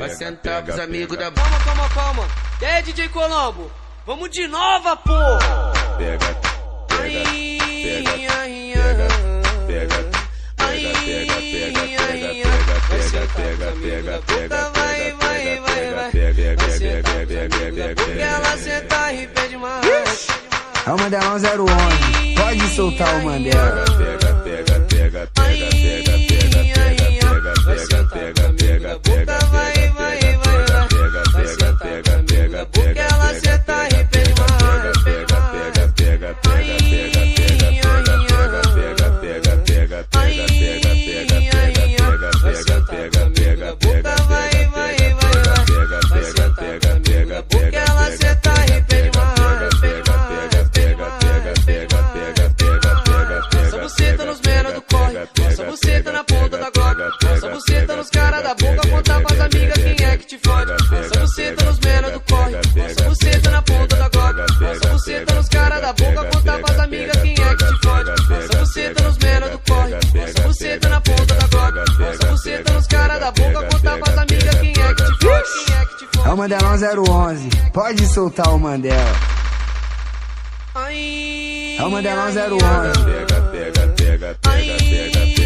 Vai sentar pros amigos da... Calma, calma, calma. E aí, DJ Colombo? Vamos de nova, pô! Pega, pega, pega, pega, pega, porque ela senta e pede mais. É o Mandelão 011, pode soltar o Mandela. Pega, pega, pega, pega, pega, pega, pega, pega, pega, porque ela senta e pede mais. Porque ela senta e pede Essa buceta nos menor do corre, essa buceta na ponta da glock, essa buceta nos cara da boca, contar pras amigas quem é que te fode. Essa buceta nos menor do corre, essa buceta na ponta da glock, essa buceta nos cara da boca, contar pras amigas quem é que te fode. Essa buceta nos menor do corre, essa buceta na ponta da glock, essa buceta nos cara da boca, contar pras amigas quem é que te fode. Quem é que te fode? É o Mandelão 011, pode soltar o Mandela. Ai, É o Mandelão 011. pega, pega, pega, pega, pega.